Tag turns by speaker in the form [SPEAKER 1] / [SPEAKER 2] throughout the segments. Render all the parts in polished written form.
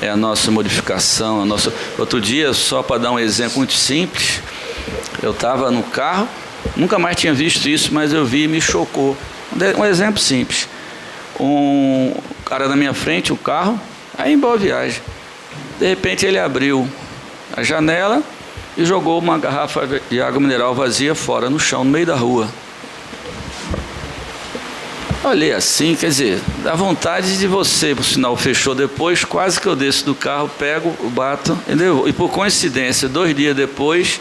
[SPEAKER 1] é a nossa modificação, a nossa... Outro dia, só para dar um exemplo muito simples, eu estava no carro, nunca mais tinha visto isso, mas eu vi e me chocou. Um exemplo simples. Um cara na minha frente, o carro, aí em boa viagem. De repente ele abriu a janela e jogou uma garrafa de água mineral vazia fora no chão, no meio da rua. Olhei assim, quer dizer, dá vontade de você, por sinal fechou depois, quase que eu desço do carro, pego, bato, entendeu? E por coincidência, 2 dias depois,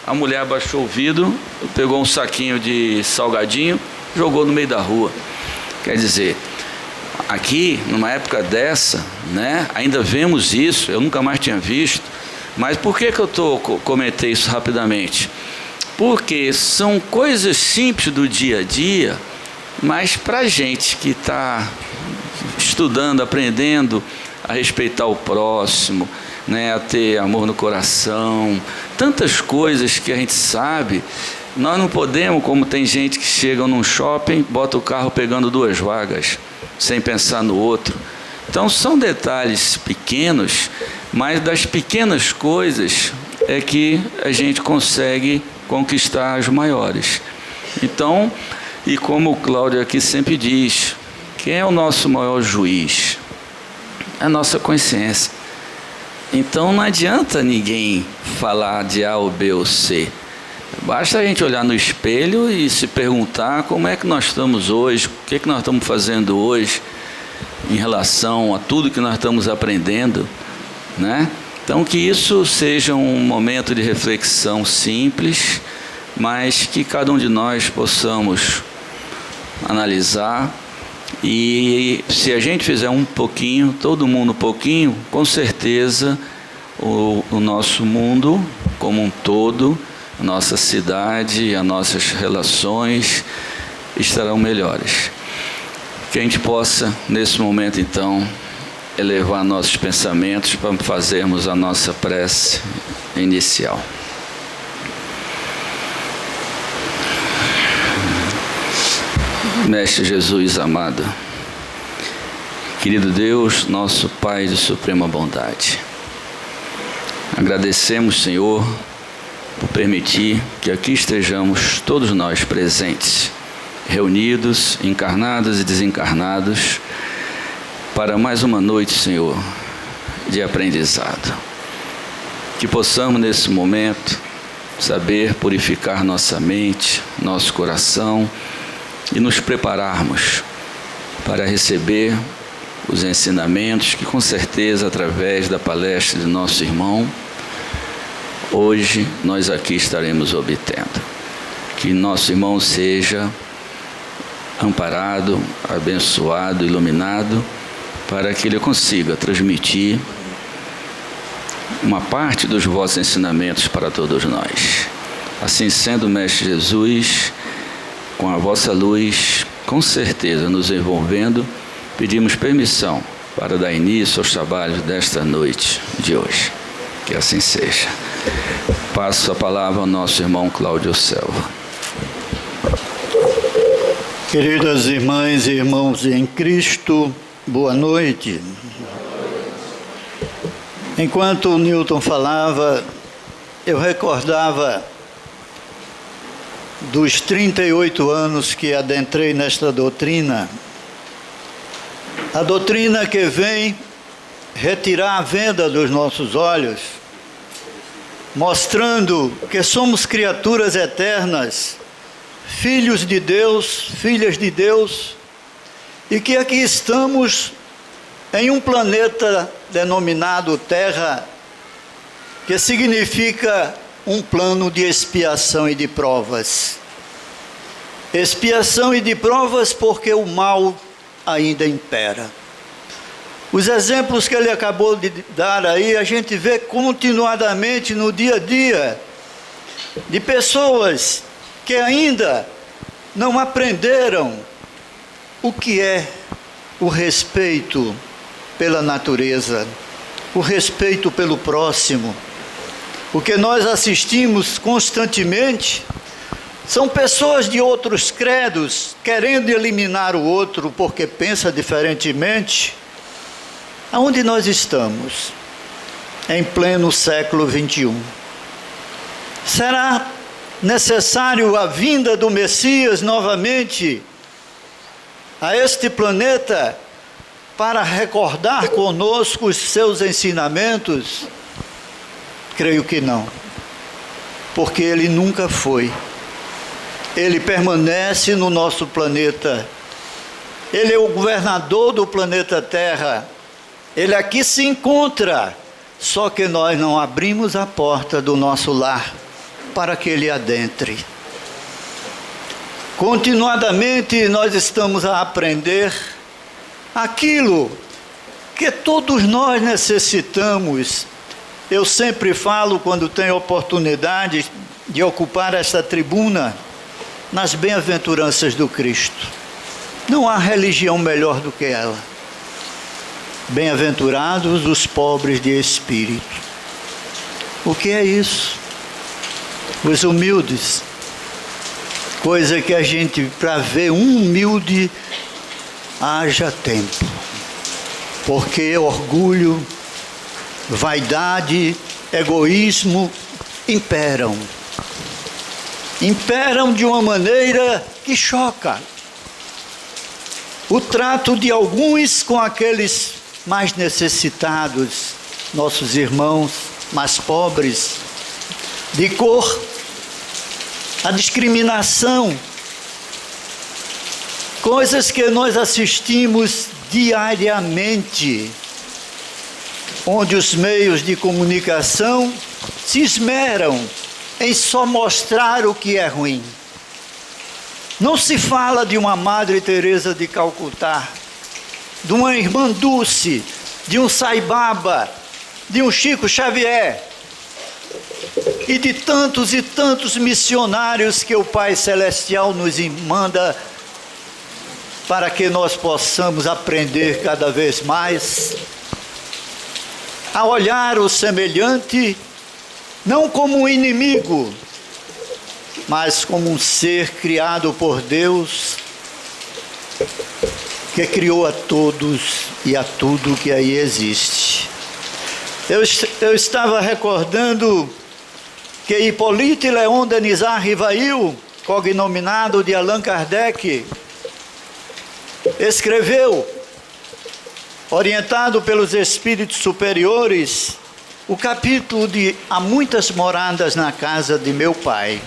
[SPEAKER 1] a mulher abaixou o vidro, pegou um saquinho de salgadinho, jogou no meio da rua. Quer dizer, aqui, numa época dessa, né, ainda vemos isso, eu nunca mais tinha visto, mas por que eu comentei isso rapidamente? Porque são coisas simples do dia a dia, mas para a gente que está estudando, aprendendo a respeitar o próximo, né, a ter amor no coração, tantas coisas que a gente sabe, nós não podemos, como tem gente que chega num shopping, bota o carro pegando 2 vagas, sem pensar no outro. Então são detalhes pequenos, mas das pequenas coisas é que a gente consegue conquistar as maiores. Então, e como o Cláudio aqui sempre diz, quem é o nosso maior juiz? A nossa consciência. Então não adianta ninguém falar de A ou B ou C. Basta a gente olhar no espelho e se perguntar como é que nós estamos hoje, o que é que nós estamos fazendo hoje em relação a tudo que nós estamos aprendendo, né? Então que isso seja um momento de reflexão simples, mas que cada um de nós possamos analisar, e se a gente fizer um pouquinho, todo mundo um pouquinho, com certeza o nosso mundo como um todo, a nossa cidade, as nossas relações estarão melhores. Que a gente possa, nesse momento então, elevar nossos pensamentos para fazermos a nossa prece inicial. Mestre Jesus amado, querido Deus, nosso Pai de suprema bondade, agradecemos, Senhor, por permitir que aqui estejamos todos nós presentes, reunidos, encarnados e desencarnados, para mais uma noite, Senhor, de aprendizado. Que possamos nesse momento saber purificar nossa mente, nosso coração, e nos prepararmos para receber os ensinamentos que com certeza através da palestra de nosso irmão, hoje nós aqui estaremos obtendo. Que nosso irmão seja amparado, abençoado, iluminado, para que ele consiga transmitir uma parte dos vossos ensinamentos para todos nós. Assim sendo, Mestre Jesus, com a vossa luz, com certeza nos envolvendo, pedimos permissão para dar início aos trabalhos desta noite de hoje. Que assim seja. Passo a palavra ao nosso irmão Cláudio Selva.
[SPEAKER 2] Queridas irmãs e irmãos em Cristo, boa noite. Enquanto o Newton falava, eu recordava dos 38 anos que adentrei nesta doutrina, a doutrina que vem retirar a venda dos nossos olhos, mostrando que somos criaturas eternas, filhos de Deus, filhas de Deus, e que aqui estamos em um planeta denominado Terra, que significa um plano de expiação e de provas. Expiação e de provas porque o mal ainda impera. Os exemplos que ele acabou de dar aí, a gente vê continuadamente no dia a dia, de pessoas que ainda não aprenderam o que é o respeito pela natureza, o respeito pelo próximo. O que nós assistimos constantemente são pessoas de outros credos querendo eliminar o outro porque pensa diferentemente, Aonde nós estamos? Em pleno século XXI. Será necessário a vinda do Messias novamente a este planeta para recordar conosco os seus ensinamentos? Creio que não, porque ele nunca foi. Ele permanece no nosso planeta. Ele é o governador do planeta Terra. Ele aqui se encontra, só que nós não abrimos a porta do nosso lar para que ele adentre. Continuadamente nós estamos a aprender aquilo que todos nós necessitamos. Eu sempre falo, quando tenho oportunidade de ocupar esta tribuna, nas bem-aventuranças do Cristo. Não há religião melhor do que ela. Bem-aventurados os pobres de espírito. O que é isso? Os humildes. Coisa que a gente, para ver um humilde, haja tempo. Porque orgulho, vaidade, egoísmo imperam. Imperam de uma maneira que choca. O trato de alguns com aqueles mais necessitados, nossos irmãos mais pobres, de cor, a discriminação, coisas que nós assistimos diariamente, onde os meios de comunicação se esmeram em só mostrar o que é ruim. Não se fala de uma Madre Teresa de Calcutá, de uma Irmã Dulce, de um Sai Baba, de um Chico Xavier e de tantos e tantos missionários que o Pai Celestial nos manda para que nós possamos aprender cada vez mais a olhar o semelhante não como um inimigo, mas como um ser criado por Deus, que criou a todos e a tudo que aí existe. Eu estava recordando que Hippolyte Léon Denisard Rivail, cognominado de Allan Kardec, escreveu, orientado pelos espíritos superiores, o capítulo de Há muitas moradas na casa de meu Pai,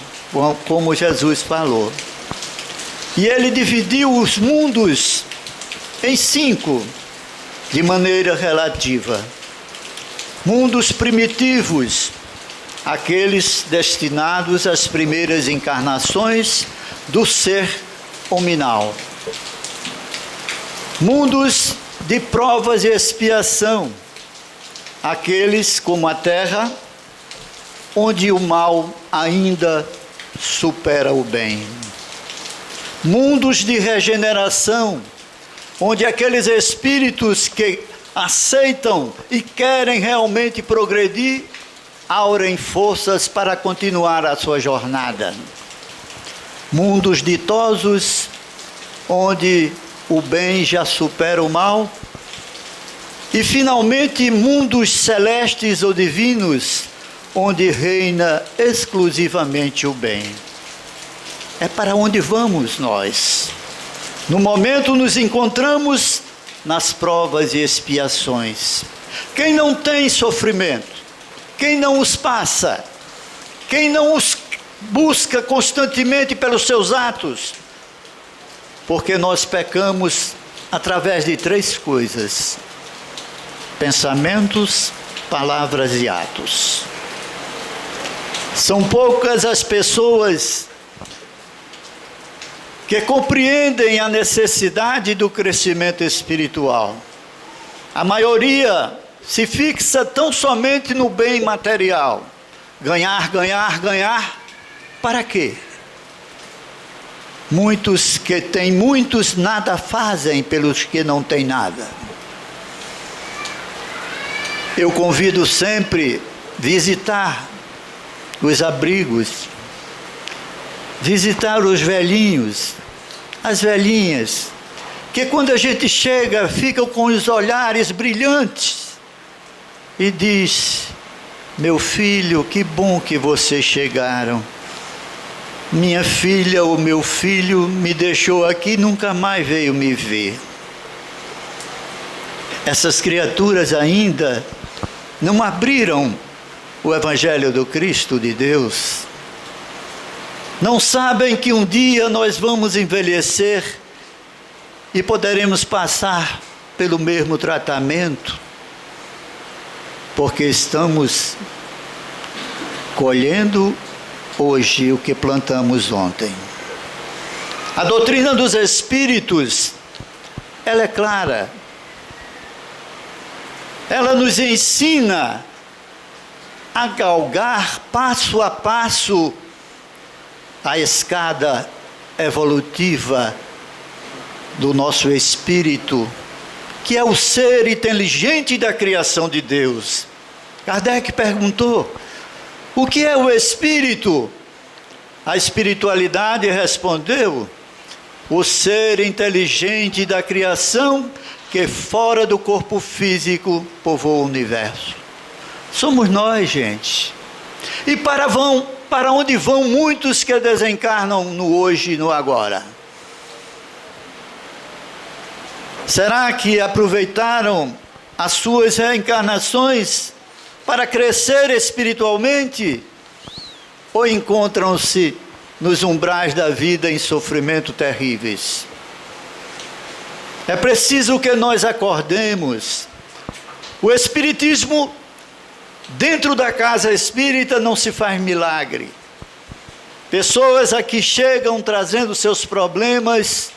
[SPEAKER 2] como Jesus falou. E ele dividiu os mundos em 5, de maneira relativa. Mundos primitivos, aqueles destinados às primeiras encarnações do ser hominal. Mundos de provas e expiação, aqueles como a Terra, onde o mal ainda supera o bem. Mundos de regeneração, onde aqueles espíritos que aceitam e querem realmente progredir, aurem forças para continuar a sua jornada. Mundos ditosos, onde o bem já supera o mal. E finalmente mundos celestes ou divinos, onde reina exclusivamente o bem. É para onde vamos nós. No momento nos encontramos nas provas e expiações. Quem não tem sofrimento, quem não os passa, quem não os busca constantemente pelos seus atos, porque nós pecamos através de 3 coisas: pensamentos, palavras e atos. São poucas as pessoas que compreendem a necessidade do crescimento espiritual. A maioria se fixa tão somente no bem material. Ganhar, ganhar, ganhar. Para quê? Muitos que têm muitos nada fazem pelos que não têm nada. Eu convido sempre a visitar os abrigos, visitar os velhinhos, as velhinhas, que quando a gente chega, ficam com os olhares brilhantes e diz: meu filho, que bom que vocês chegaram. Minha filha ou meu filho me deixou aqui e nunca mais veio me ver. Essas criaturas ainda não abriram o Evangelho do Cristo de Deus. Não sabem que um dia nós vamos envelhecer e poderemos passar pelo mesmo tratamento, porque estamos colhendo hoje o que plantamos ontem. A doutrina dos Espíritos, ela é clara. Ela nos ensina a galgar passo a passo a escada evolutiva do nosso espírito, que é o ser inteligente da criação de Deus. Kardec perguntou: o que é o espírito? A espiritualidade respondeu: o ser inteligente da criação que fora do corpo físico povoa o universo. Somos nós, gente. E para onde vão muitos que desencarnam no hoje e no agora? Será que aproveitaram as suas reencarnações para crescer espiritualmente? Ou encontram-se nos umbrais da vida em sofrimento terríveis? É preciso que nós acordemos. O Espiritismo, dentro da casa espírita, não se faz milagre. Pessoas aqui chegam trazendo seus problemas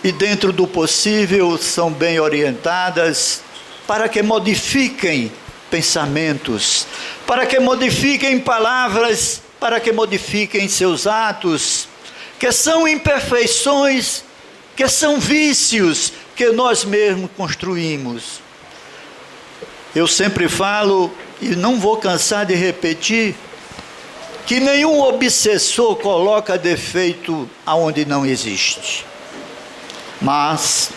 [SPEAKER 2] e, dentro do possível, são bem orientadas para que modifiquem pensamentos, para que modifiquem palavras, para que modifiquem seus atos, que são imperfeições, que são vícios que nós mesmos construímos. Eu sempre falo, e não vou cansar de repetir, que nenhum obsessor coloca defeito aonde não existe. Mas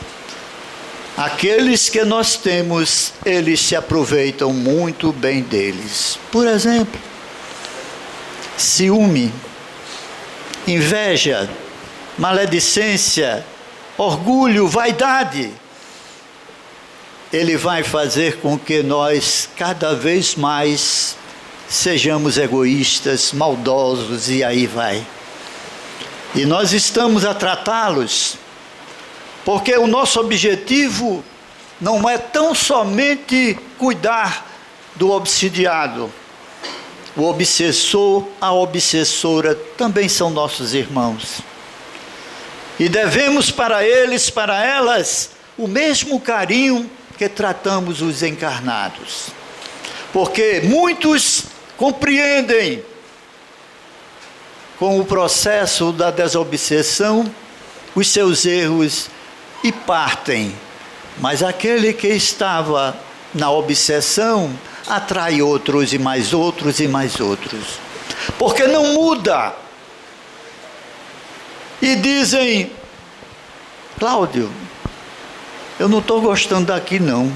[SPEAKER 2] aqueles que nós temos, eles se aproveitam muito bem deles. Por exemplo, ciúme, inveja, maledicência, orgulho, vaidade. Ele vai fazer com que nós cada vez mais sejamos egoístas, maldosos, e aí vai. E nós estamos a tratá-los, porque o nosso objetivo não é tão somente cuidar do obsidiado. O obsessor, a obsessora também são nossos irmãos. E devemos para eles, para elas, o mesmo carinho que tratamos os encarnados. Porque muitos compreendem com o processo da desobsessão os seus erros e partem. Mas aquele que estava na obsessão atrai outros e mais outros e mais outros. Porque não muda. E dizem: Cláudio, eu não estou gostando daqui não.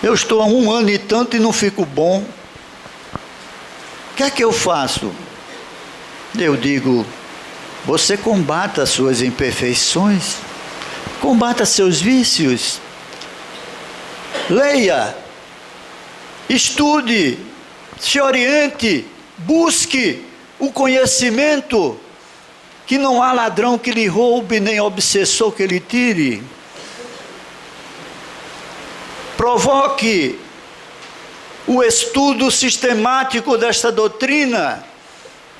[SPEAKER 2] Eu estou há 1 ano e tanto e não fico bom. O que é que eu faço? Eu digo: você combata as suas imperfeições, combata seus vícios, leia, estude, se oriente, busque o conhecimento, que não há ladrão que lhe roube, nem obsessor que lhe tire. Provoque o estudo sistemático desta doutrina,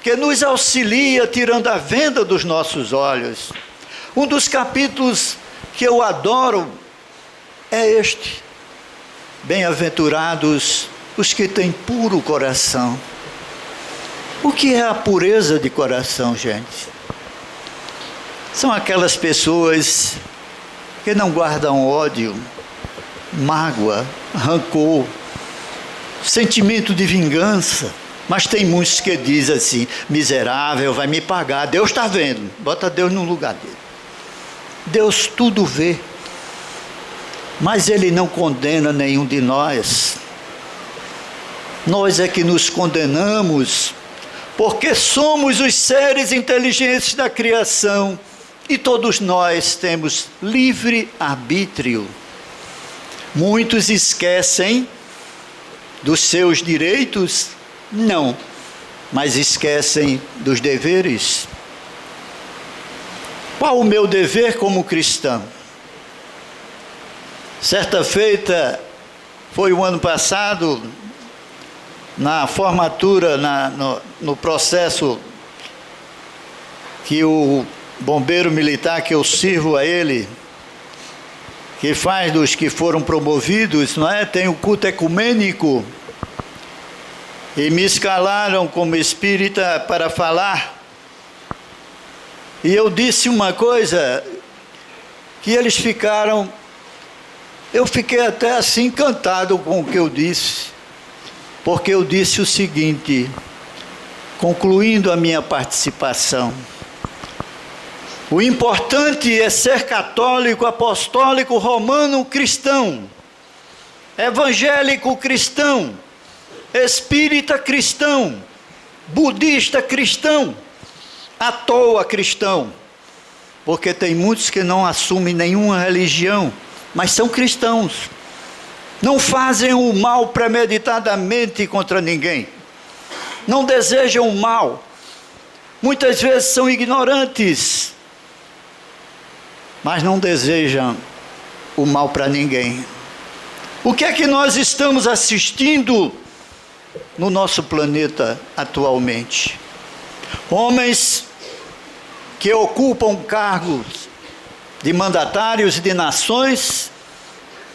[SPEAKER 2] que nos auxilia tirando a venda dos nossos olhos. Um dos capítulos que eu adoro é este: bem-aventurados os que têm puro coração. O que é a pureza de coração, gente? São aquelas pessoas que não guardam ódio, mágoa, rancor, sentimento de vingança. Mas tem muitos que dizem assim: miserável, vai me pagar, Deus está vendo. Bota Deus no lugar dele. Deus tudo vê, mas Ele não condena nenhum de nós. Nós é que nos condenamos, porque somos os seres inteligentes da criação e todos nós temos livre arbítrio. Muitos esquecem dos seus direitos? Não, mas esquecem dos deveres. Qual o meu dever como cristão? Certa feita, foi o ano passado, na formatura, no processo que o bombeiro militar que eu sirvo a ele, que faz dos que foram promovidos, não é? Tem o culto ecumênico, e me escalaram como espírita para falar, e eu disse uma coisa, que eles ficaram, eu fiquei até assim encantado com o que eu disse, porque eu disse o seguinte, concluindo a minha participação: o importante é ser católico, apostólico, romano, cristão, evangélico cristão, espírita cristão, budista cristão, à toa cristão, porque tem muitos que não assumem nenhuma religião, mas são cristãos. Não fazem o mal premeditadamente contra ninguém. Não desejam o mal. Muitas vezes são ignorantes, mas não desejam o mal para ninguém. O que é que nós estamos assistindo no nosso planeta atualmente? Homens que ocupam cargos de mandatários de nações,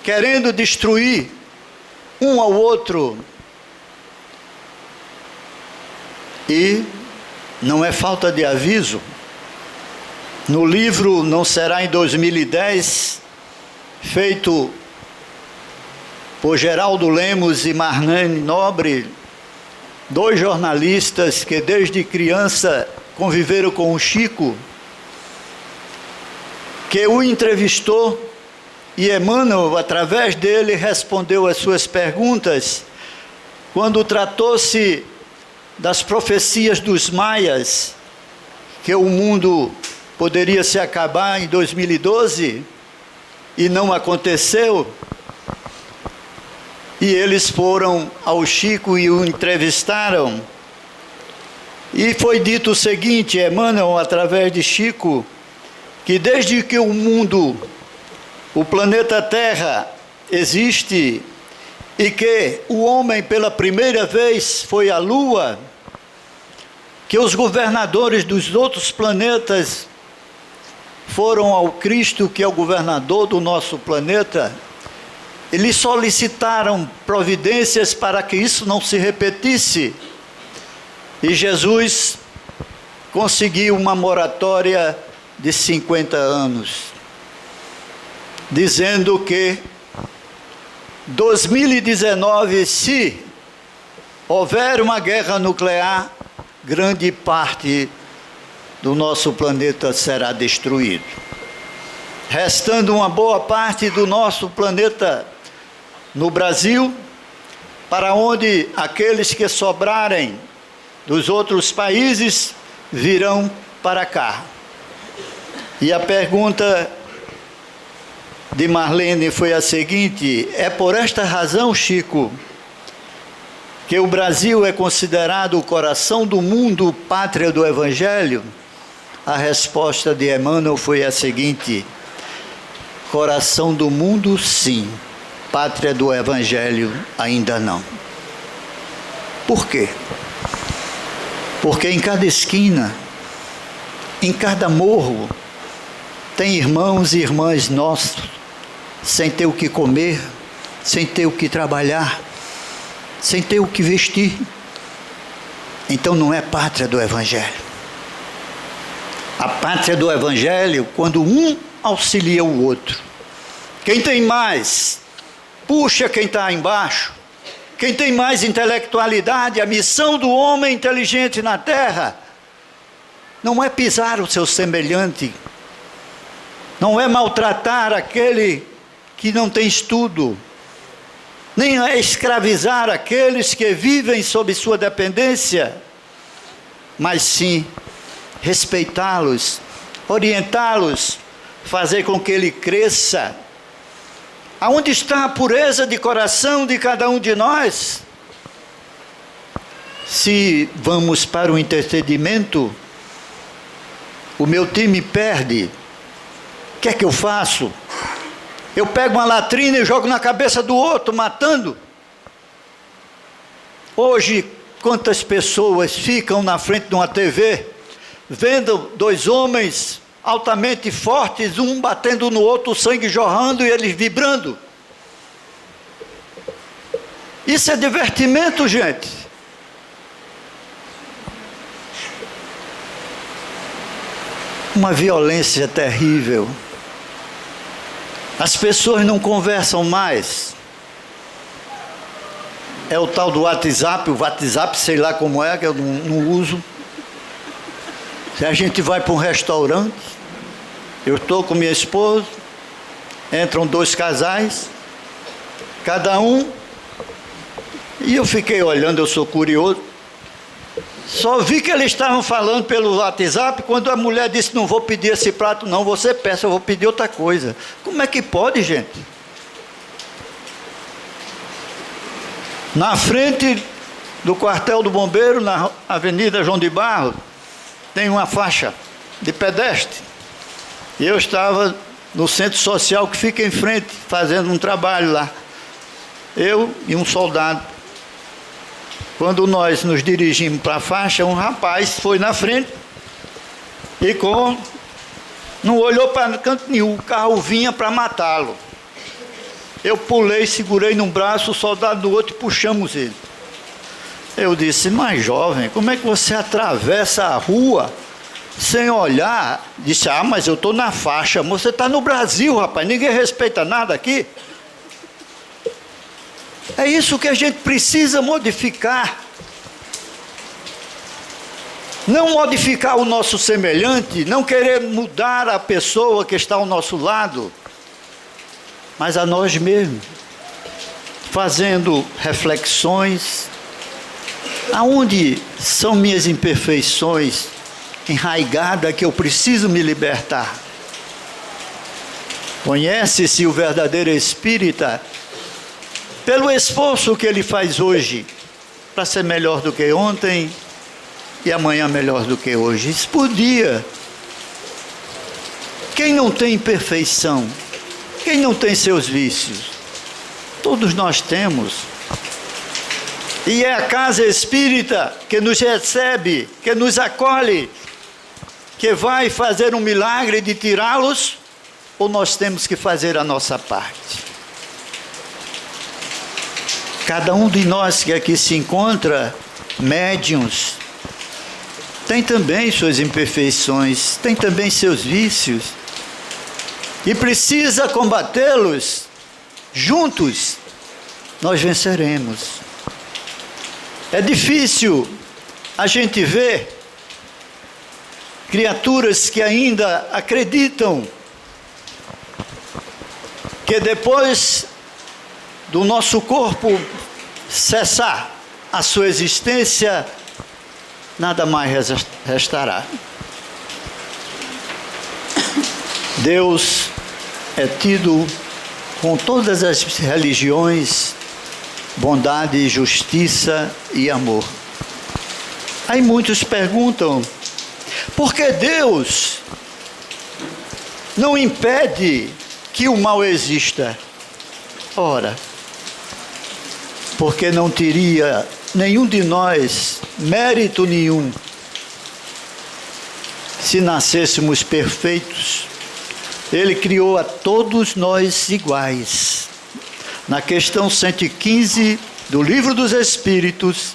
[SPEAKER 2] querendo destruir um ao outro. E não é falta de aviso. No livro Não Será em 2010, feito por Geraldo Lemos e Marlene Nobre, dois jornalistas que desde criança conviveram com o Chico, que o entrevistou, e Emmanuel, através dele, respondeu as suas perguntas, quando tratou-se das profecias dos maias, que o mundo poderia se acabar em 2012, e não aconteceu, e eles foram ao Chico e o entrevistaram, e foi dito o seguinte, Emmanuel, através de Chico, que desde que o mundo, o planeta Terra existe, e que o homem pela primeira vez foi à Lua, que os governadores dos outros planetas foram ao Cristo, que é o governador do nosso planeta, eles solicitaram providências para que isso não se repetisse, e Jesus conseguiu uma moratória de 50 anos, dizendo que 2019, se houver uma guerra nuclear, grande parte do nosso planeta será destruído, restando uma boa parte do nosso planeta no Brasil, para onde aqueles que sobrarem dos outros países virão para cá. E a pergunta de Marlene foi a seguinte: é por esta razão, Chico, que o Brasil é considerado o coração do mundo, pátria do Evangelho? A resposta de Emmanuel foi a seguinte: coração do mundo, sim, pátria do Evangelho, ainda não. Por quê? Porque em cada esquina, em cada morro, tem irmãos e irmãs nossos, sem ter o que comer, sem ter o que trabalhar, sem ter o que vestir. Então não é pátria do Evangelho. A pátria do Evangelho, quando um auxilia o outro. Quem tem mais, puxa quem está embaixo. Quem tem mais intelectualidade, a missão do homem inteligente na terra não é pisar o seu semelhante, não é maltratar aquele que não tem estudo, nem é escravizar aqueles que vivem sob sua dependência, mas sim respeitá-los, orientá-los, fazer com que ele cresça. Aonde está a pureza de coração de cada um de nós? Se vamos para o entretenimento, o meu time perde, o que é que eu faço? Eu pego uma latrina e jogo na cabeça do outro, matando. Hoje, quantas pessoas ficam na frente de uma TV, vendo dois homens altamente fortes, um batendo no outro, o sangue jorrando e eles vibrando. Isso é divertimento, gente. Uma violência terrível. As pessoas não conversam mais. É o tal do WhatsApp, o WhatsApp, sei lá como é, que eu não uso. Se a gente vai para um restaurante, eu estou com minha esposa, entram dois casais, cada um, e eu fiquei olhando, eu sou curioso. Só vi que eles estavam falando pelo WhatsApp, quando a mulher disse, não vou pedir esse prato não, você peça, eu vou pedir outra coisa. Como é que pode, gente? Na frente do quartel do bombeiro, na Avenida João de Barros, tem uma faixa de pedestre. E eu estava no centro social que fica em frente, fazendo um trabalho lá. Eu e um soldado. Quando nós nos dirigimos para a faixa, um rapaz foi na frente e não olhou para canto nenhum, o carro vinha para matá-lo. Eu pulei, segurei num braço, o soldado do outro e puxamos ele. Eu disse, mas jovem, como é que você atravessa a rua sem olhar? Disse, mas eu estou na faixa. Você está no Brasil, rapaz, ninguém respeita nada aqui. É isso que a gente precisa modificar. Não modificar o nosso semelhante, não querer mudar a pessoa que está ao nosso lado, mas a nós mesmos, fazendo reflexões. Aonde são minhas imperfeições enraigadas que eu preciso me libertar? Conhece-se o verdadeiro espírita pelo esforço que ele faz hoje para ser melhor do que ontem e amanhã melhor do que hoje. Isso por dia. Quem não tem imperfeição? Quem não tem seus vícios? Todos nós temos. E é a casa espírita que nos recebe, que nos acolhe, que vai fazer um milagre de tirá-los, ou nós temos que fazer a nossa parte? Cada um de nós que aqui se encontra, médiuns, tem também suas imperfeições, tem também seus vícios, e precisa combatê-los. Juntos nós venceremos. É difícil a gente ver criaturas que ainda acreditam que depois do nosso corpo cessar a sua existência, nada mais restará. Deus é tido com todas as religiões bondade, justiça e amor. Aí muitos perguntam, por que Deus não impede que o mal exista? Ora, porque não teria nenhum de nós mérito nenhum se nascêssemos perfeitos. Ele criou a todos nós iguais. Na questão 115 do Livro dos Espíritos,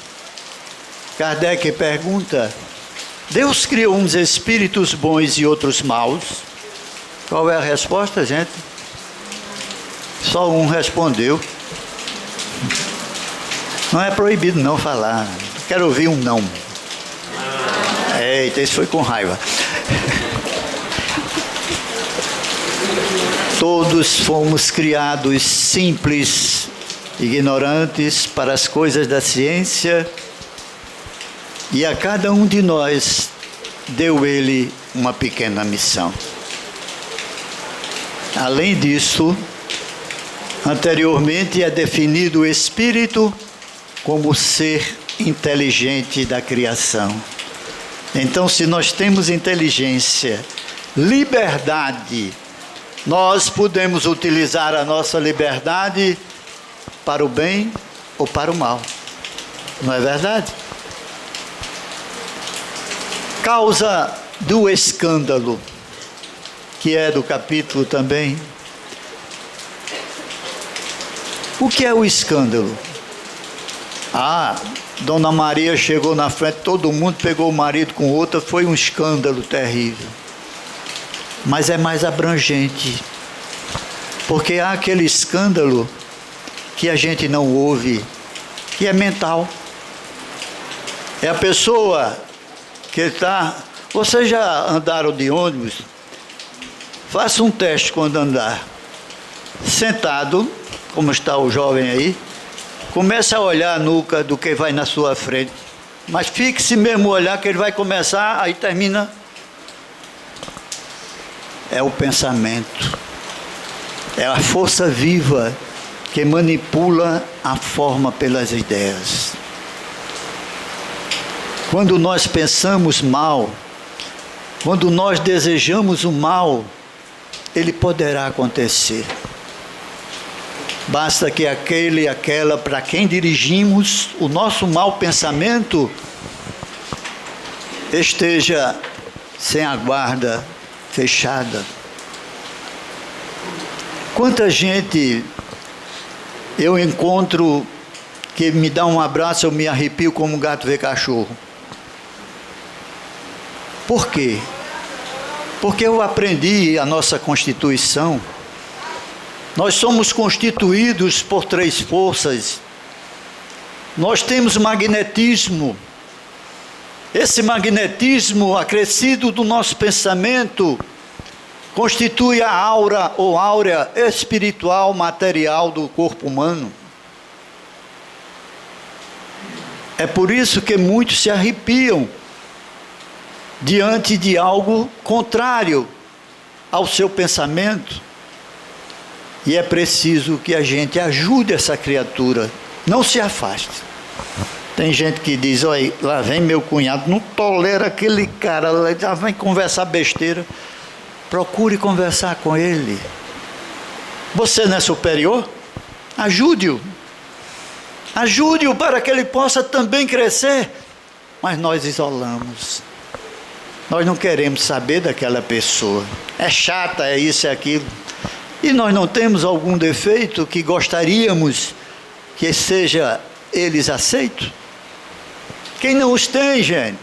[SPEAKER 2] Kardec pergunta, Deus criou uns espíritos bons e outros maus? Qual é a resposta, gente? Só um respondeu. Não é proibido não falar. Quero ouvir um não. Eita, isso foi com raiva. Todos fomos criados simples, ignorantes para as coisas da ciência, e a cada um de nós deu Ele uma pequena missão. Além disso, anteriormente é definido o Espírito como ser inteligente da criação. Então, se nós temos inteligência, liberdade, nós podemos utilizar a nossa liberdade para o bem ou para o mal. Não é verdade? Causa do escândalo, que é do capítulo também. O que é o escândalo? Dona Maria chegou na frente, todo mundo pegou o marido com outra, foi um escândalo terrível. Mas é mais abrangente, porque há aquele escândalo que a gente não ouve, que é mental. É a pessoa que está... Vocês já andaram de ônibus? Faça um teste quando andar. Sentado, como está o jovem aí, comece a olhar a nuca do que vai na sua frente. Mas fixe mesmo olhar que ele vai começar, aí termina. É o pensamento. É a força viva que manipula a forma pelas ideias. Quando nós pensamos mal, quando nós desejamos o mal, ele poderá acontecer. Basta que aquele e aquela para quem dirigimos o nosso mau pensamento esteja sem a guarda fechada. Quanta gente eu encontro que me dá um abraço, eu me arrepio como um gato vê cachorro. Por quê? Porque eu aprendi a nossa Constituição. Nós somos constituídos por 3 forças. Nós temos magnetismo. Esse magnetismo acrescido do nosso pensamento constitui a aura ou áurea espiritual material do corpo humano. É por isso que muitos se arrepiam diante de algo contrário ao seu pensamento. E é preciso que a gente ajude essa criatura, não se afaste. Tem gente que diz, olha, lá vem meu cunhado, não tolera aquele cara, já vem conversar besteira. Procure conversar com ele. Você não é superior? Ajude-o. Ajude-o para que ele possa também crescer. Mas nós isolamos. Nós não queremos saber daquela pessoa. É chata, é isso, é aquilo. E nós não temos algum defeito que gostaríamos que seja eles aceitos? Quem não os tem, gente?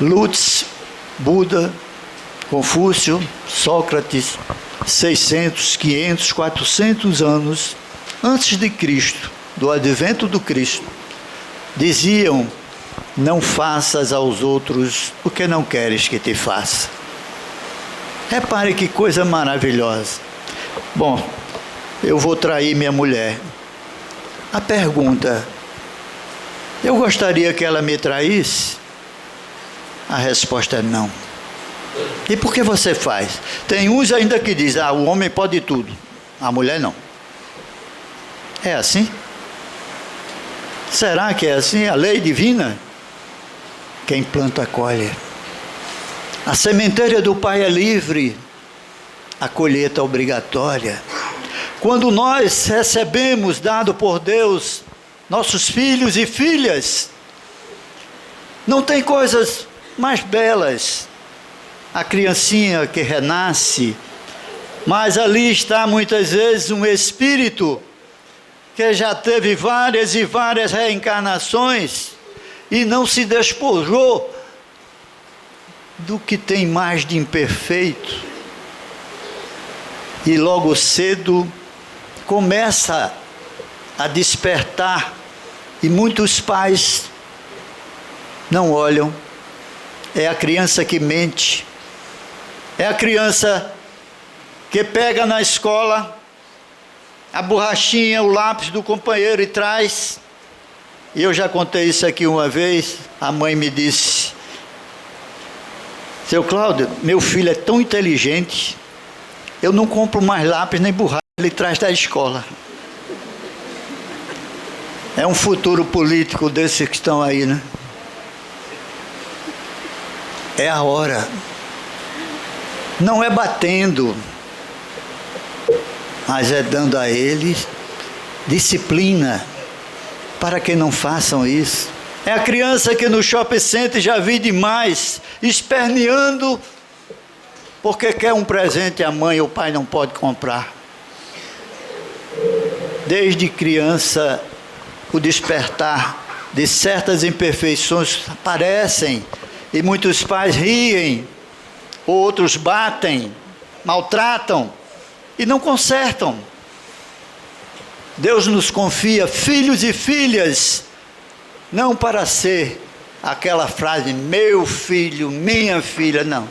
[SPEAKER 2] Lutz, Buda, Confúcio, Sócrates, 600, 500, 400 anos antes de Cristo, do advento do Cristo, diziam: não faças aos outros o que não queres que te faça. Repare que coisa maravilhosa. Bom, eu vou trair minha mulher. A pergunta: eu gostaria que ela me traísse? A resposta é não. E por que você faz? Tem uns ainda que dizem, o homem pode tudo, a mulher não. É assim? Será que é assim? A lei divina? Quem planta, colhe. A sementeira do Pai é livre, a colheita é obrigatória. Quando nós recebemos, dado por Deus, nossos filhos e filhas, não tem coisas mais belas. A criancinha que renasce, mas ali está muitas vezes um espírito que já teve várias e várias reencarnações e não se despojou do que tem mais de imperfeito. E logo cedo começa a despertar, e muitos pais não olham. É a criança que mente, É a criança que pega na escola a borrachinha, o lápis do companheiro e traz. E eu já contei isso aqui uma vez. A mãe me disse: seu Cláudio, meu filho é tão inteligente, eu não compro mais lápis nem borracha, ele traz da escola. É um futuro político desses que estão aí, né? É a hora. Não é batendo, mas é dando a eles disciplina para que não façam isso. É a criança que no shopping center já vi demais, esperneando porque quer um presente e a mãe ou o pai não pode comprar. Desde criança, o despertar de certas imperfeições aparecem e muitos pais riem, outros batem, maltratam e não consertam. Deus nos confia filhos e filhas, não para ser aquela frase, meu filho, minha filha, não.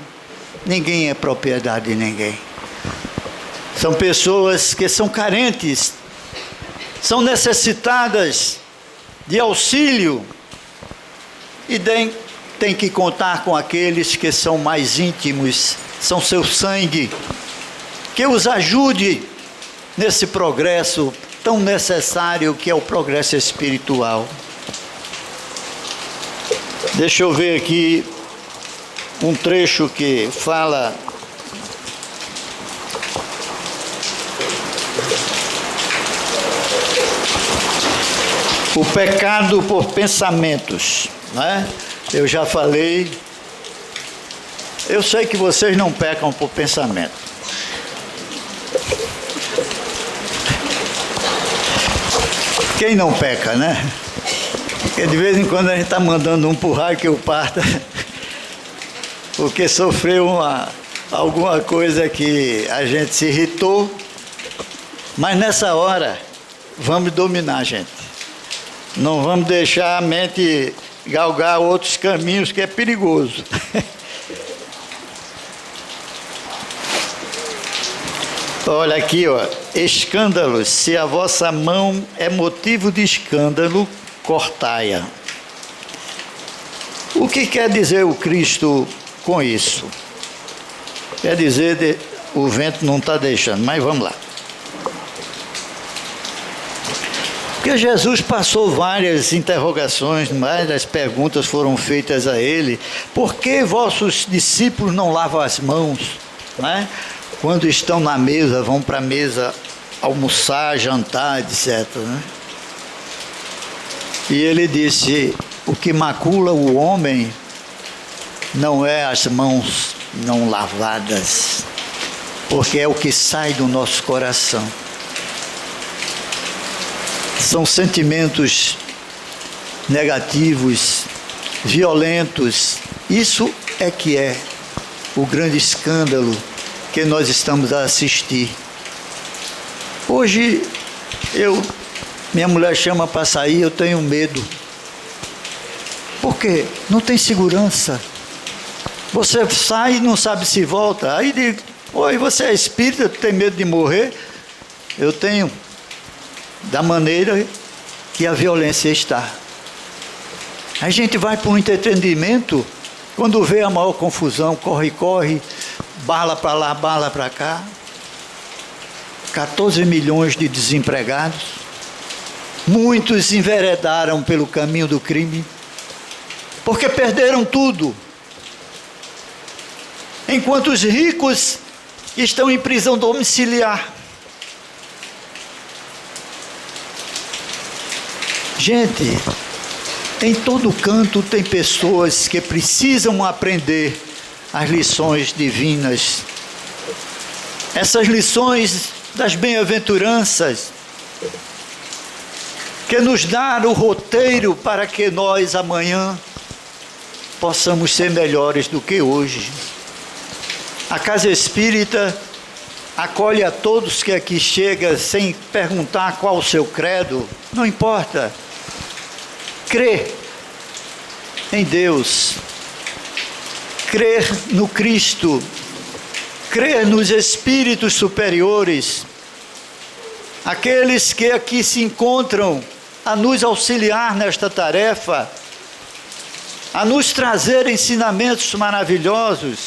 [SPEAKER 2] Ninguém é propriedade de ninguém. São pessoas que são carentes, são necessitadas de auxílio e tem que contar com aqueles que são mais íntimos, são seu sangue, que os ajude nesse progresso tão necessário que é o progresso espiritual. Deixa eu ver aqui um trecho que fala o pecado por pensamentos, né? Eu já falei, eu sei que vocês não pecam por pensamento. Quem não peca, né? Porque de vez em quando a gente está mandando um pro raio que o parta, porque sofreu alguma coisa que a gente se irritou, mas nessa hora, vamos dominar, gente. Não vamos deixar a mente galgar outros caminhos, que é perigoso. Olha aqui, ó, escândalos. Se a vossa mão é motivo de escândalo, cortai-a. O que quer dizer o Cristo com isso? Quer dizer, o vento não está deixando, mas vamos lá. Porque Jesus passou várias interrogações, várias perguntas foram feitas a ele. Por que vossos discípulos não lavam as mãos, né? Quando estão na mesa, vão para a mesa almoçar, jantar, etc., né? E ele disse, o que macula o homem não é as mãos não lavadas, porque é o que sai do nosso coração. São sentimentos negativos, violentos. Isso é que é o grande escândalo que nós estamos a assistir. Hoje, minha mulher chama para sair, eu tenho medo. Por quê? Não tem segurança. Você sai e não sabe se volta. Aí digo, oi, você é espírita, tem medo de morrer? Eu tenho. Da maneira que a violência está. A gente vai para um entretenimento, quando vê a maior confusão, corre, bala para lá, bala para cá. 14 milhões de desempregados. Muitos enveredaram pelo caminho do crime, porque perderam tudo. Enquanto os ricos estão em prisão domiciliar. Gente, em todo canto tem pessoas que precisam aprender as lições divinas. Essas lições das bem-aventuranças, que nos dá o roteiro para que nós amanhã possamos ser melhores do que hoje. A Casa Espírita acolhe a todos que aqui chegam sem perguntar qual o seu credo, não importa. Crer em Deus, crer no Cristo, crer nos espíritos superiores, aqueles que aqui se encontram a nos auxiliar nesta tarefa, a nos trazer ensinamentos maravilhosos.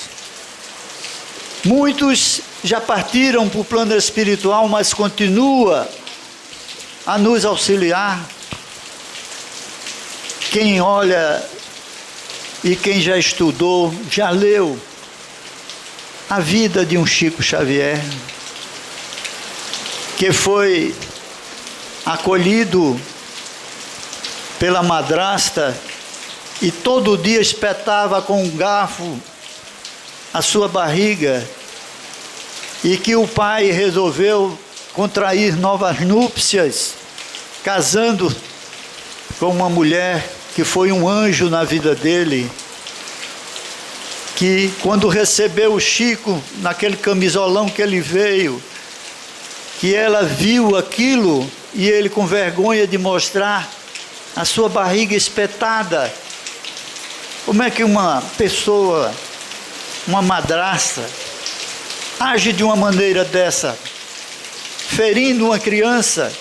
[SPEAKER 2] Muitos já partiram para o plano espiritual, mas continua a nos auxiliar. Quem olha e quem já estudou, já leu a vida de um Chico Xavier, que foi acolhido pela madrasta e todo dia espetava com um garfo a sua barriga, e que o pai resolveu contrair novas núpcias, casando com uma mulher que foi um anjo na vida dele, que quando recebeu o Chico naquele camisolão que ele veio, que ela viu aquilo e ele com vergonha de mostrar a sua barriga espetada. Como é que uma pessoa, uma madrasta, age de uma maneira dessa, ferindo uma criança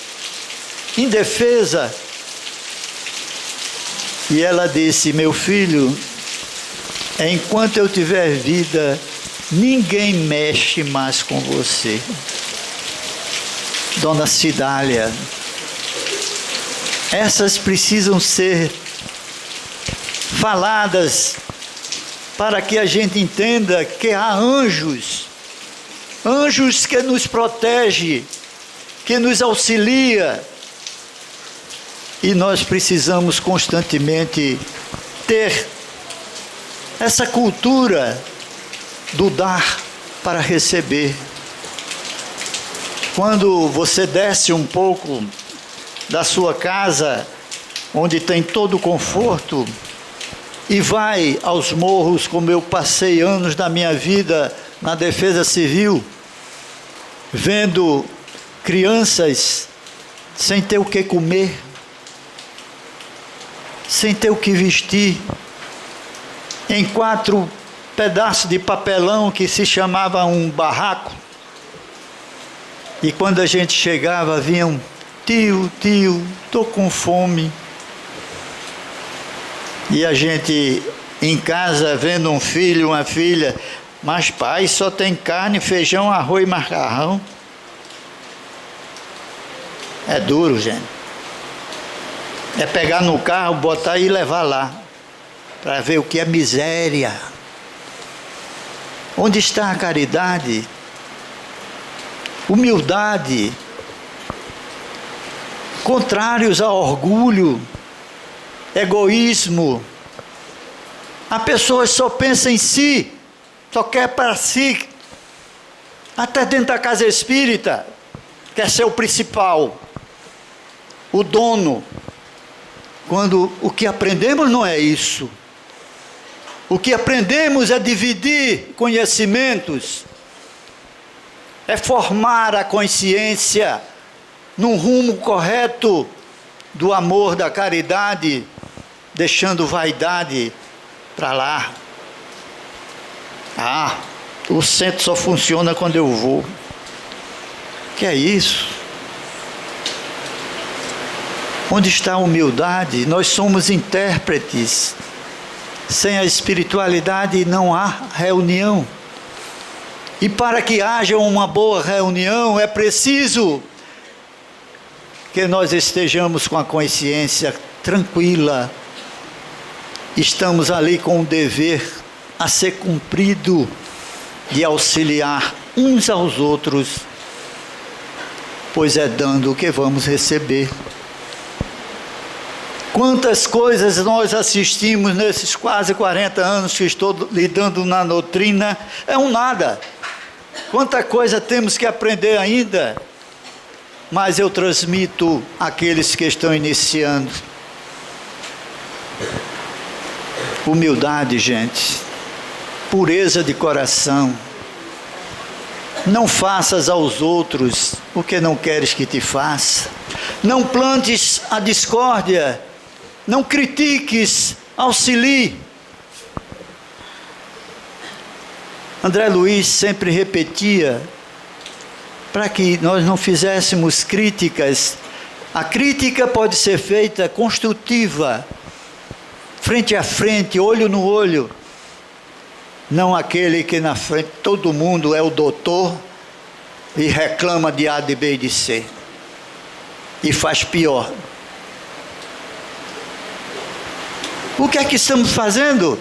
[SPEAKER 2] indefesa? E ela disse: meu filho, enquanto eu tiver vida, ninguém mexe mais com você. Dona Cidália, essas precisam ser faladas para que a gente entenda que há anjos, anjos que nos protegem, que nos auxilia, e nós precisamos constantemente ter essa cultura do dar para receber. Quando você desce um pouco da sua casa, onde tem todo o conforto, e vai aos morros, como eu passei anos da minha vida na Defesa Civil, vendo crianças sem ter o que comer, sem ter o que vestir, em 4 pedaços de papelão que se chamava um barraco. E quando a gente chegava, vinham: tio, estou com fome. E a gente em casa vendo um filho, uma filha: mas pai, só tem carne, feijão, arroz e macarrão. É duro, gente. É pegar no carro, botar e levar lá, para ver o que é miséria. Onde está a caridade? Humildade. Contrários ao orgulho, egoísmo. A pessoa só pensa em si, só quer para si. Até dentro da casa espírita, quer ser o principal, o dono. Quando o que aprendemos não é isso. O que aprendemos é dividir conhecimentos, é formar a consciência num rumo correto do amor, da caridade, deixando vaidade para lá. O centro só funciona quando eu vou. Que é isso? Onde está a humildade? Nós somos intérpretes. Sem a espiritualidade não há reunião. E para que haja uma boa reunião, é preciso que nós estejamos com a consciência tranquila. Estamos ali com um dever a ser cumprido de auxiliar uns aos outros, pois é dando que vamos receber. Quantas coisas nós assistimos nesses quase 40 anos que estou lidando na doutrina, é um nada. Quanta coisa temos que aprender ainda, mas eu transmito àqueles que estão iniciando. Humildade, gente, pureza de coração. Não faças aos outros o que não queres que te faça. Não plantes a discórdia. Não critiques, auxilie. André Luiz sempre repetia para que nós não fizéssemos críticas. A crítica pode ser feita construtiva, frente a frente, olho no olho. Não aquele que na frente todo mundo é o doutor e reclama de A, de B e de C. E faz pior. O que é que estamos fazendo?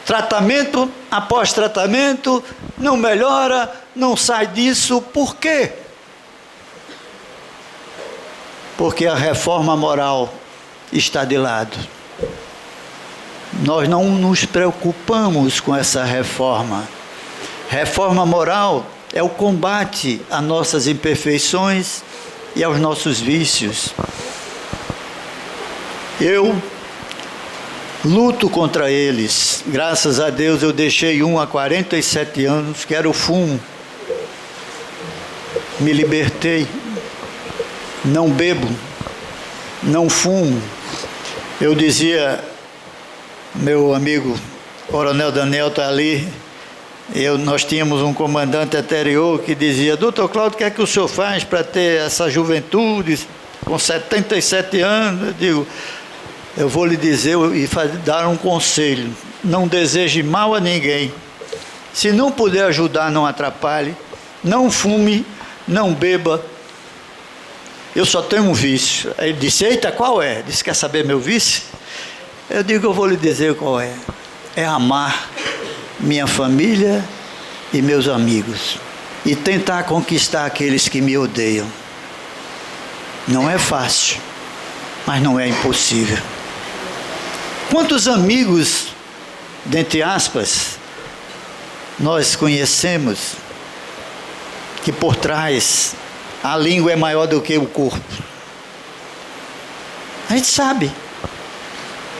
[SPEAKER 2] Tratamento após tratamento, não melhora, não sai disso. Por quê? Porque a reforma moral está de lado. Nós não nos preocupamos com essa reforma. Reforma moral é o combate às nossas imperfeições e aos nossos vícios. Eu luto contra eles. Graças a Deus eu deixei um há 47 anos, que era o fumo. Me libertei. Não bebo, não fumo. Eu dizia, meu amigo Coronel Daniel está ali, nós tínhamos um comandante anterior que dizia: doutor Cláudio, o que é que o senhor faz para ter essa juventude com 77 anos? Eu digo, eu vou lhe dizer e dar um conselho: não deseje mal a ninguém. Se não puder ajudar, não atrapalhe. Não fume, não beba. Eu só tenho um vício. Aí ele disse: eita, qual é? Disse: quer saber meu vício? Eu digo: eu vou lhe dizer qual é. É amar minha família e meus amigos e tentar conquistar aqueles que me odeiam. Não é fácil, mas não é impossível. Quantos amigos, dentre aspas, nós conhecemos que por trás a língua é maior do que o corpo? A gente sabe.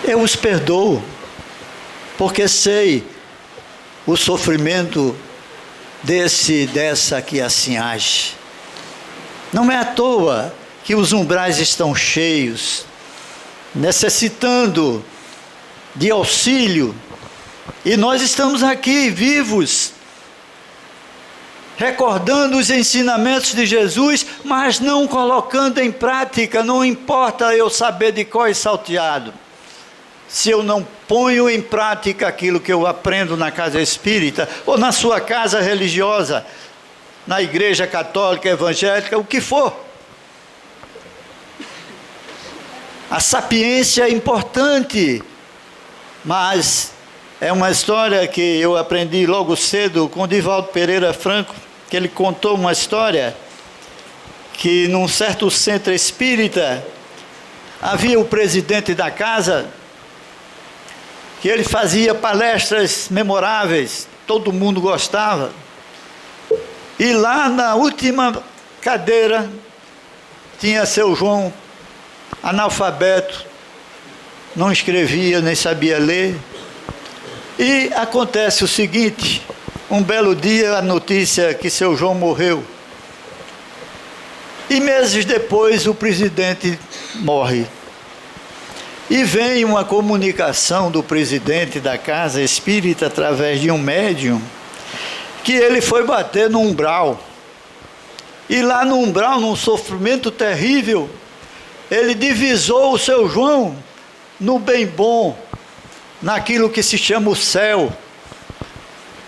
[SPEAKER 2] Eu os perdoo, porque sei o sofrimento dessa que assim age. Não é à toa que os umbrais estão cheios, necessitando de auxílio, e nós estamos aqui vivos, recordando os ensinamentos de Jesus, mas não colocando em prática. Não importa eu saber de cor e salteado, se eu não ponho em prática aquilo que eu aprendo na casa espírita, ou na sua casa religiosa, na igreja católica, evangélica, o que for. A sapiência é importante, mas é uma história que eu aprendi logo cedo com Divaldo Pereira Franco, que ele contou uma história que num certo centro espírita havia o presidente da casa, que ele fazia palestras memoráveis, todo mundo gostava. E lá na última cadeira tinha seu João, analfabeto, não escrevia nem sabia ler. E acontece o seguinte: um belo dia a notícia que seu João morreu. E meses depois o presidente morre. E vem uma comunicação do presidente da casa espírita através de um médium, que ele foi bater no umbral. E lá no umbral, num sofrimento terrível, ele divisou o seu João no bem bom, naquilo que se chama o céu,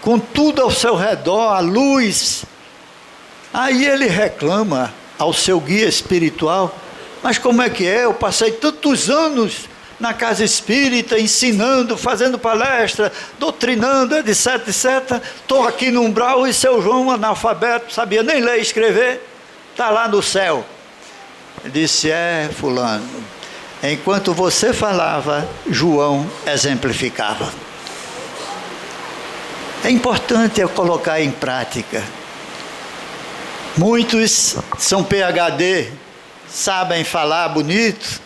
[SPEAKER 2] com tudo ao seu redor, a luz. Aí ele reclama ao seu guia espiritual: mas como é que é? Eu passei tantos anos na casa espírita, ensinando, fazendo palestra, doutrinando, etc, etc. Estou aqui no umbral e seu João, analfabeto, sabia nem ler e escrever, está lá no céu. Ele disse: é, fulano, enquanto você falava, João exemplificava. É importante eu colocar em prática. Muitos são PhD, sabem falar bonito,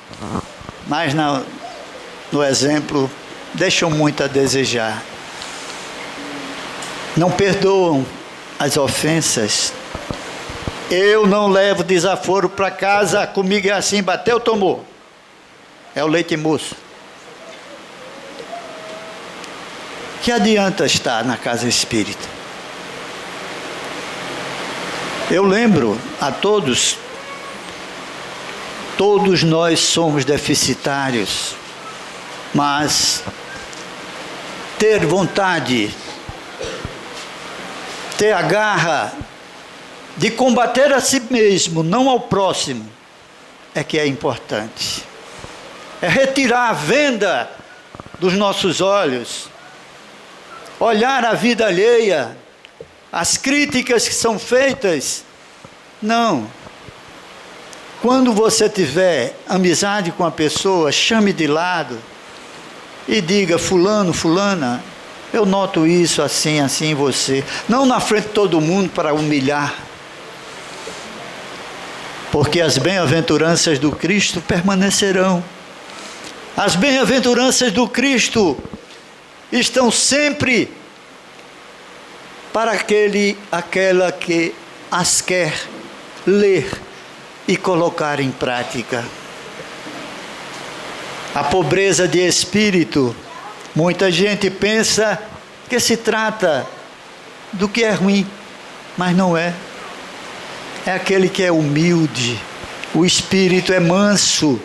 [SPEAKER 2] mas no exemplo deixam muito a desejar. Não perdoam as ofensas. Eu não levo desaforo para casa, comigo é assim: bateu, tomou. É o leite moço. Que adianta estar na casa espírita? Eu lembro a todos nós somos deficitários, mas ter vontade, ter a garra de combater a si mesmo, não ao próximo, é que é importante. É retirar a venda dos nossos olhos, olhar a vida alheia, as críticas que são feitas. Não. Quando você tiver amizade com a pessoa, chame de lado e diga: fulano, fulana, eu noto isso assim, assim em você. Não na frente de todo mundo para humilhar. Porque as bem-aventuranças do Cristo permanecerão. As bem-aventuranças do Cristo estão sempre para aquela que as quer ler e colocar em prática. A pobreza de espírito, muita gente pensa que se trata do que é ruim, mas não é. É aquele que é humilde, o espírito é manso,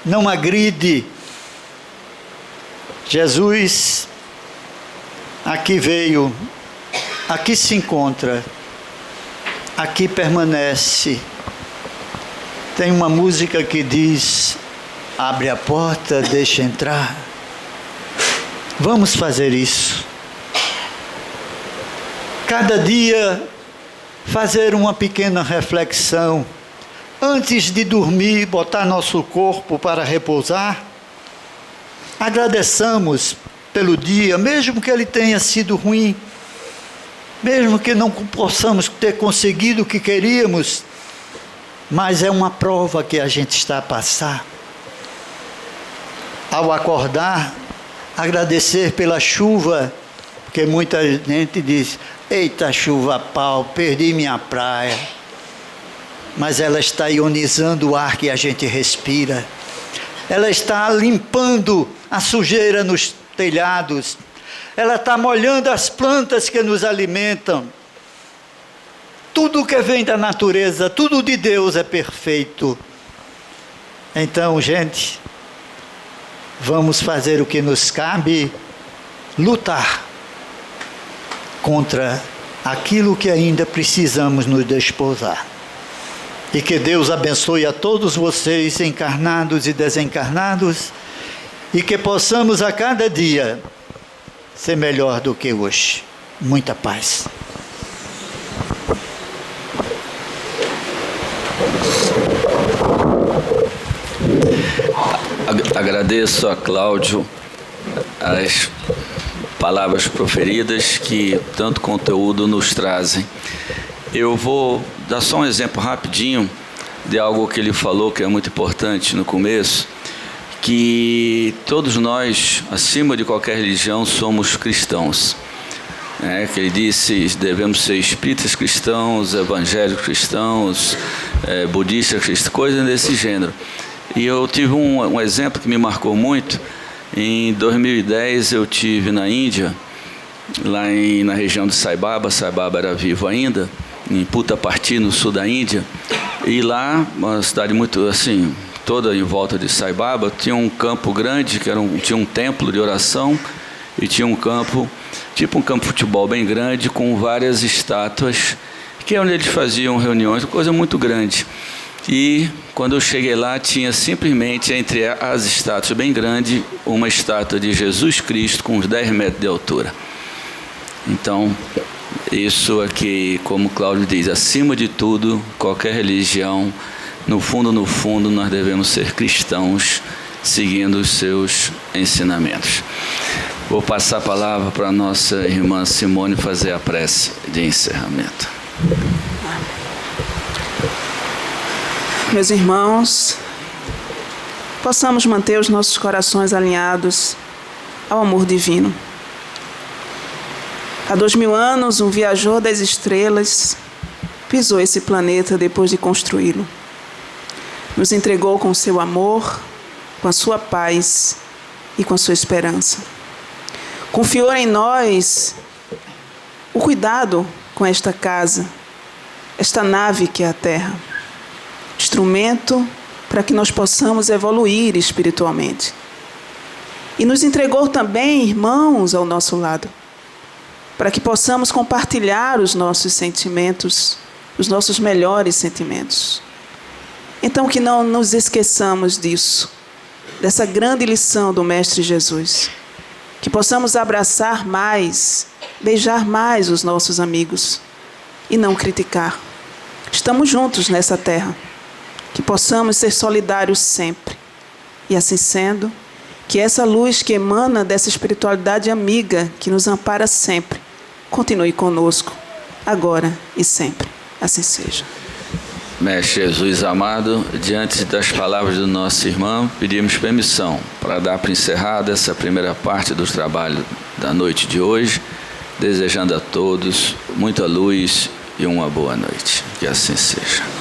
[SPEAKER 2] não agride. Jesus aqui veio, aqui se encontra, aqui permanece. Tem uma música que diz: abre a porta, deixa entrar. Vamos fazer isso. Cada dia fazer uma pequena reflexão. Antes de dormir, botar nosso corpo para repousar. Agradeçamos pelo dia, mesmo que ele tenha sido ruim, mesmo que não possamos ter conseguido o que queríamos, mas é uma prova que a gente está a passar. Ao acordar, agradecer pela chuva, porque muita gente diz: eita chuva pau, perdi minha praia. Mas ela está ionizando o ar que a gente respira. Ela está limpando a sujeira nos telhados. Ela está molhando as plantas que nos alimentam. Tudo que vem da natureza, tudo de Deus é perfeito. Então, gente, vamos fazer o que nos cabe, lutar contra aquilo que ainda precisamos nos desposar. E que Deus abençoe a todos vocês, encarnados e desencarnados, e que possamos a cada dia ser melhor do que hoje. Muita paz.
[SPEAKER 1] Agradeço a Cláudio as palavras proferidas que tanto conteúdo nos trazem. Eu vou dar só um exemplo rapidinho de algo que ele falou que é muito importante no começo, que todos nós, acima de qualquer religião, somos cristãos. Que ele disse: devemos ser espíritas cristãos, evangélicos cristãos, budistas cristãos, coisas desse gênero. E eu tive um exemplo que me marcou muito. Em 2010 eu tive na Índia, lá na região de Sai Baba era vivo ainda, em Puttaparthi, no sul da Índia. E lá, uma cidade muito assim, toda em volta de Sai Baba, tinha um campo grande, tinha um templo de oração, e tinha um campo, tipo um campo de futebol bem grande, com várias estátuas, que é onde eles faziam reuniões, coisa muito grande. E quando eu cheguei lá, tinha simplesmente entre as estátuas bem grandes, uma estátua de Jesus Cristo com uns 10 metros de altura. Então, isso aqui, como Cláudio diz, acima de tudo, qualquer religião, no fundo, nós devemos ser cristãos, seguindo os seus ensinamentos. Vou passar a palavra para a nossa irmã Simone fazer a prece de encerramento.
[SPEAKER 3] Meus irmãos, possamos manter os nossos corações alinhados ao amor divino. Há 2000 anos, um viajor das estrelas pisou esse planeta depois de construí-lo. Nos entregou com seu amor, com a sua paz e com a sua esperança. Confiou em nós o cuidado com esta casa, esta nave que é a Terra. Instrumento para que nós possamos evoluir espiritualmente. E nos entregou também irmãos ao nosso lado, para que possamos compartilhar os nossos sentimentos, os nossos melhores sentimentos. Então, que não nos esqueçamos disso, dessa grande lição do Mestre Jesus. Que possamos abraçar mais, beijar mais os nossos amigos e não criticar. Estamos juntos nessa terra. Que possamos ser solidários sempre. E assim sendo, que essa luz que emana dessa espiritualidade amiga, que nos ampara sempre, continue conosco, agora e sempre. Assim seja.
[SPEAKER 1] Mestre Jesus amado, diante das palavras do nosso irmão, pedimos permissão para dar por encerrada essa primeira parte do trabalho da noite de hoje, desejando a todos muita luz e uma boa noite. Que assim seja.